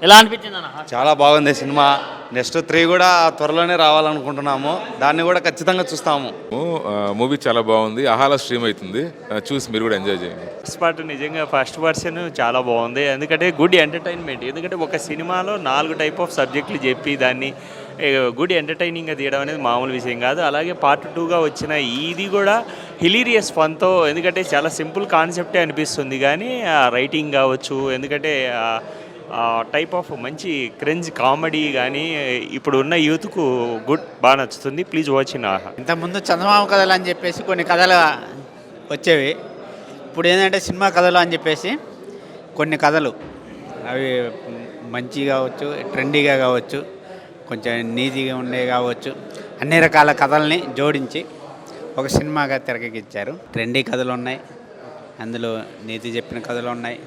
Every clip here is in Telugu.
ఎలా అనిపించింది అన్న? చాలా బాగుంది సినిమా. నెక్స్ట్ 3 కూడా త్వరలోనే రావాలనుకుంటున్నాము. దాన్ని కూడా ఖచ్చితంగా చూస్తాము. మూవీ చాలా బాగుంది. ఆహాలో స్ట్రీమ్ అవుతుంది, చూసి మీరు కూడా ఎంజాయ్ చేయండి. ఫస్ట్ పార్ట్ నిజంగా ఫస్ట్ వర్షన్ చాలా బాగుంది. ఎందుకంటే గుడ్ ఎంటర్టైన్మెంట్. ఎందుకంటే ఒక సినిమాలో 4 టైప్ ఆఫ్ సబ్జెక్టులు చెప్పి దాన్ని గుడ్ ఎంటర్టైనింగ్గా తీయడం అనేది మామూలు విషయం కాదు. అలాగే పార్ట్ 2గా వచ్చిన ఇది కూడా హిలీరియస్ ఫన్తో, ఎందుకంటే చాలా సింపుల్ కాన్సెప్టే అనిపిస్తుంది కానీ రైటింగ్ కావచ్చు, ఎందుకంటే టైప్ ఆఫ్ మంచి క్రెంజ్ కామెడీ కానీ ఇప్పుడు ఉన్న యూత్కు బాగా నచ్చుతుంది. ప్లీజ్ వాచ్ ఇన్ ఆహా. ఇంతకుముందు చందమామ కథలు అని చెప్పేసి కొన్ని కథలు వచ్చేవి. ఇప్పుడు ఏంటంటే సినిమా కథలు అని చెప్పేసి కొన్ని కథలు అవి మంచి కావచ్చు, ట్రెండీగా కావచ్చు, కొంచెం నీతిగా ఉండే కావచ్చు, అన్ని రకాల కథల్ని జోడించి ఒక సినిమాగా తెరకెక్కించారు. ట్రెండీ కథలు ఉన్నాయి, అందులో నీతి చెప్పిన కథలు ఉన్నాయి,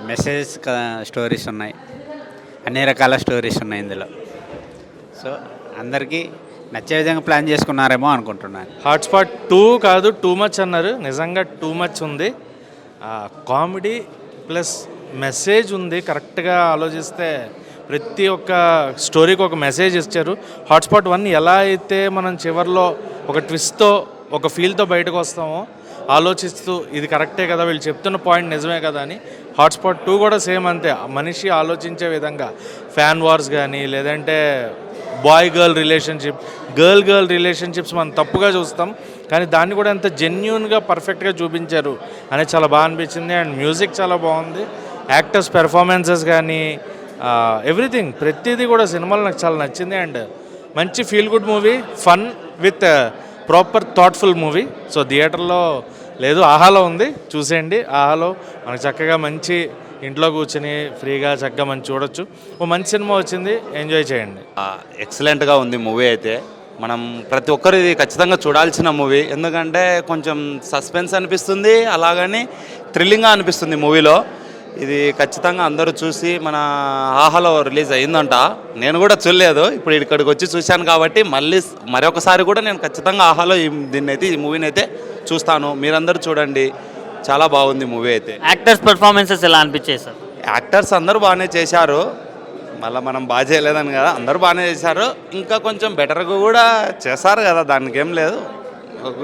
మెసేజ్ స్టోరీస్ ఉన్నాయి, అన్ని రకాల స్టోరీస్ ఉన్నాయి ఇందులో. సో అందరికీ నచ్చే విధంగా ప్లాన్ చేసుకున్నారేమో అనుకుంటున్నాను. హాట్స్పాట్ 2 కాదు, టూ మచ్ అన్నారు. నిజంగా టూ మచ్ ఉంది. కామెడీ ప్లస్ మెసేజ్ ఉంది. కరెక్ట్గా ఆలోచిస్తే ప్రతి ఒక్క స్టోరీకి ఒక మెసేజ్ ఇచ్చారు. హాట్స్పాట్ 1 ఎలా అయితే మనం చివరిలో ఒక ట్విస్ట్తో ఒక ఫీల్తో బయటకు వస్తామో ఆలోచిస్తూ ఇది కరెక్టే కదా, వీళ్ళు చెప్తున్న పాయింట్ నిజమే కదా అని, హాట్స్పాట్ 2 కూడా సేమ్ అంతే. మనిషి ఆలోచించే విధంగా ఫ్యాన్ వార్స్ కానీ, లేదంటే బాయ్ గర్ల్ రిలేషన్షిప్స్ మనం తప్పుగా చూస్తాం, కానీ దాన్ని కూడా ఎంత జెన్యూన్గా పర్ఫెక్ట్గా చూపించారు అనేది చాలా బాగా అనిపించింది. అండ్ మ్యూజిక్ చాలా బాగుంది, యాక్టర్స్ పెర్ఫార్మెన్సెస్ కానీ ఎవ్రీథింగ్ ప్రతిదీ కూడా సినిమాలో నాకు చాలా నచ్చింది. అండ్ మంచి feel good movie, fun with proper thoughtful movie. So థియేటర్లో లేదు, ఆహాలో ఉంది, చూసేయండి. ఆహాలో మనకు చక్కగా మంచి ఇంట్లో కూర్చొని ఫ్రీగా చక్కగా మంచి చూడొచ్చు. ఓ మంచి సినిమా వచ్చింది, ఎంజాయ్ చేయండి. ఎక్సలెంట్గా ఉంది మూవీ అయితే. మనం ప్రతి ఒక్కరు ఇది ఖచ్చితంగా చూడాల్సిన మూవీ. ఎందుకంటే కొంచెం సస్పెన్స్ అనిపిస్తుంది, అలాగని థ్రిల్లింగ్గా అనిపిస్తుంది మూవీలో. ఇది ఖచ్చితంగా అందరూ చూసి, మన ఆహాలో రిలీజ్ అయ్యిందంట, నేను కూడా చూడలేదు, ఇప్పుడు ఇక్కడికి వచ్చి చూశాను కాబట్టి మరొకసారి కూడా నేను ఖచ్చితంగా ఆహాలో ఈ మూవీని అయితే చూస్తాను. మీరందరూ చూడండి, చాలా బాగుంది మూవీ అయితే. యాక్టర్స్ పెర్ఫార్మెన్సెస్ ఎలా అనిపించాయి సార్? యాక్టర్స్ అందరూ బాగానే చేశారు, మళ్ళీ మనం బాగా చేయలేదని కదా, అందరూ బాగానే చేశారు. ఇంకా కొంచెం బెటర్గా కూడా చేశారు కదా, దానికి ఏం లేదు,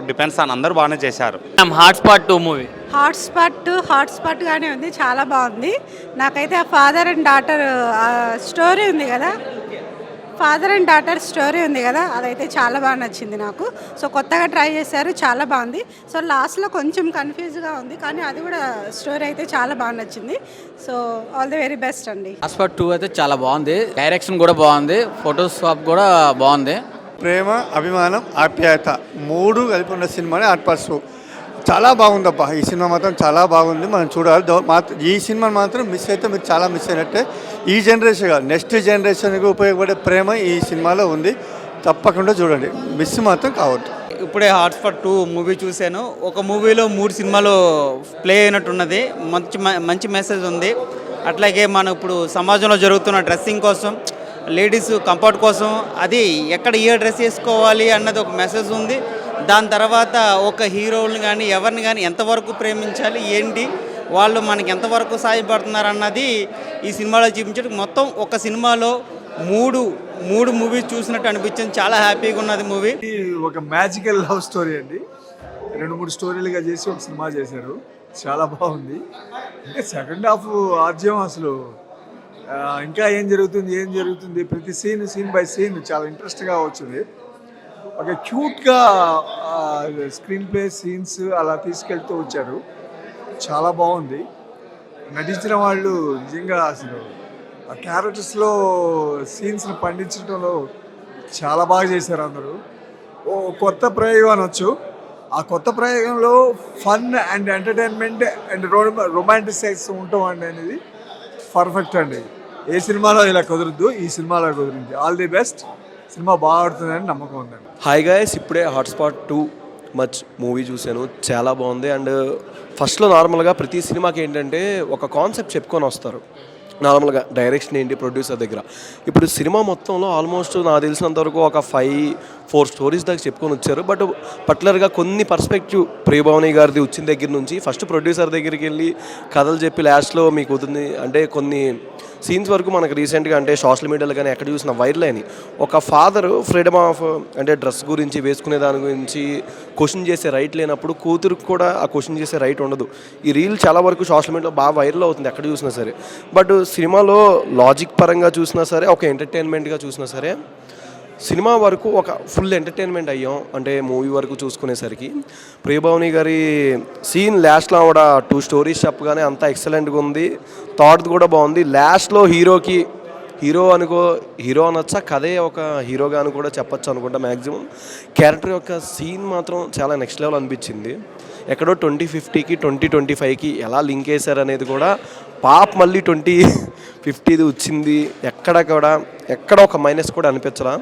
డిపెండ్స్ ఆన్, అందరూ బాగానే చేశారు. హాట్స్పాట్ 2 మూవీ హాట్స్పాట్గానే ఉంది, చాలా బాగుంది. నాకైతే ఆ ఫాదర్ అండ్ డాటర్ స్టోరీ ఉంది కదా, అదైతే చాలా బాగా నచ్చింది నాకు. సో కొత్తగా ట్రై చేశారు, చాలా బాగుంది. సో లాస్ట్లో కొంచెం కన్ఫ్యూజ్గా ఉంది, కానీ అది కూడా స్టోరీ అయితే చాలా బాగా నచ్చింది. So all the very best అండి. హాట్స్పాట్ 2 అయితే చాలా బాగుంది, డైరెక్షన్ కూడా బాగుంది, ఫోటోషాప్ కూడా బాగుంది. ప్రేమ, అభిమానం, ఆప్యాయత 3 కలిపి ఉన్న సినిమానే హాట్స్పాట్ 2. చాలా బాగుందబ్బా, ఈ సినిమా మాత్రం చాలా బాగుంది, మనం చూడాలి. ఈ సినిమా మాత్రం మిస్ అయితే మీరు చాలా మిస్ అయినట్టే. ఈ జనరేషన్ కాదు, నెక్స్ట్ జనరేషన్కి ఉపయోగపడే ప్రేమ ఈ సినిమాలో ఉంది, తప్పకుండా చూడండి, మిస్ మాత్రం కావద్దు. ఇప్పుడే హాట్స్పాట్ 2 మూవీ చూశాను. ఒక మూవీలో 3 సినిమాలు ప్లే అయినట్టున్నది. మంచి మెసేజ్ ఉంది. అట్లాగే మనం ఇప్పుడు సమాజంలో జరుగుతున్న డ్రెస్సింగ్ కోసం, లేడీస్ కంఫర్ట్ కోసం, అది ఎక్కడ ఏ డ్రెస్ వేసుకోవాలి అన్నది ఒక మెసేజ్ ఉంది. దాని తర్వాత ఒక హీరోని కానీ ఎవరిని కానీ ఎంతవరకు ప్రేమించాలి, ఏంటి వాళ్ళు మనకి ఎంతవరకు సాయపడుతున్నారు అన్నది ఈ సినిమాలో చూపించడం. మొత్తం ఒక సినిమాలో మూడు మూవీస్ చూసినట్టు అనిపించింది. చాలా హ్యాపీగా ఉన్నది మూవీ. ఒక మ్యాజికల్ లవ్ స్టోరీ అండి, 2-3 స్టోరీలుగా చేసి ఒక సినిమా చేశారు, చాలా బాగుంది. అంటే సెకండ్ హాఫ్ ఆర్జం అసలు ఇంకా ఏం జరుగుతుంది ప్రతి సీన్ బై సీన్ చాలా ఇంట్రెస్ట్గా వచ్చింది. ఒక క్యూట్గా స్క్రీన్ ప్లే సీన్స్ అలా తీసుకెళ్తూ వచ్చారు, చాలా బాగుంది. నటించిన వాళ్ళు నిజంగా అసలు ఆ క్యారెక్టర్స్లో సీన్స్ని పండించడంలో చాలా బాగా చేశారు అందరూ. ఓ కొత్త ప్రయోగం అనొచ్చు. ఆ కొత్త ప్రయోగంలో fun and entertainment and romanticise ఉండటం అనేది పర్ఫెక్ట్ అండి. ఏ సినిమాలో ఇలా కుదరద్దు, ఈ సినిమాలో కుదిరింది. ఆల్ ది బెస్ట్, సినిమా బాగా ఆడుతుందని నమ్మకం ఉందండి. హాయ్ గైస్, ఇప్పుడే హాట్స్పాట్ 2 మచ్ మూవీ చూశాను, చాలా బాగుంది. అండ్ ఫస్ట్లో నార్మల్గా ప్రతి సినిమాకి ఏంటంటే ఒక కాన్సెప్ట్ చెప్పుకొని వస్తారు, నార్మల్గా డైరెక్షన్ ఏంటి ప్రొడ్యూసర్ దగ్గర. ఇప్పుడు సినిమా మొత్తంలో ఆల్మోస్ట్ నాకు తెలిసినంతవరకు ఒక 4 స్టోరీస్ దాకా చెప్పుకొని వచ్చారు. బట్ పర్టికులర్గా కొన్ని పర్స్పెక్టివ్ ప్రియభావని గారిది వచ్చిన దగ్గర నుంచి ఫస్ట్ ప్రొడ్యూసర్ దగ్గరికి వెళ్ళి కథలు చెప్పి లాస్ట్లో మీకు అవుతుంది అంటే కొన్ని సీన్స్ వరకు మనకు రీసెంట్గా అంటే సోషల్ మీడియాలో కానీ ఎక్కడ చూసిన వైరల్ అయినాయి. ఒక ఫాదరు ఫ్రీడమ్ ఆఫ్ అంటే డ్రెస్ గురించి వేసుకునే దాని గురించి క్వశ్చన్ చేసే రైట్ లేనప్పుడు కూతురుకు కూడా ఆ క్వశ్చన్ చేసే రైట్ ఉండదు. ఈ రీల్ చాలా వరకు సోషల్ మీడియాలో బాగా వైరల్ అవుతుంది ఎక్కడ చూసినా సరే. బట్ సినిమాలో లాజిక్ పరంగా చూసినా సరే ఒక ఎంటర్టైన్మెంట్గా చూసినా సరే సినిమా వరకు ఒక ఫుల్ ఎంటర్టైన్మెంట్ అయ్యాం. అంటే మూవీ వరకు చూసుకునేసరికి ప్రియభావని గారి సీన్ లాస్ట్లో కూడా 2 స్టోరీస్ చెప్పగానే అంతా ఎక్సలెంట్గా ఉంది. థాట్ కూడా బాగుంది. లాస్ట్లో హీరో అనొచ్చా కథే ఒక హీరోగా అని కూడా చెప్పచ్చు అనుకుంటా. మ్యాక్సిమం క్యారెక్టర్ యొక్క సీన్ మాత్రం చాలా నెక్స్ట్ లెవెల్ అనిపించింది. ఎక్కడో 2050కి 2025కి ఎలా లింక్ వేశారు అనేది కూడా మళ్ళీ 2050 వచ్చింది. ఎక్కడ ఒక మైనస్ కూడా అనిపించరా.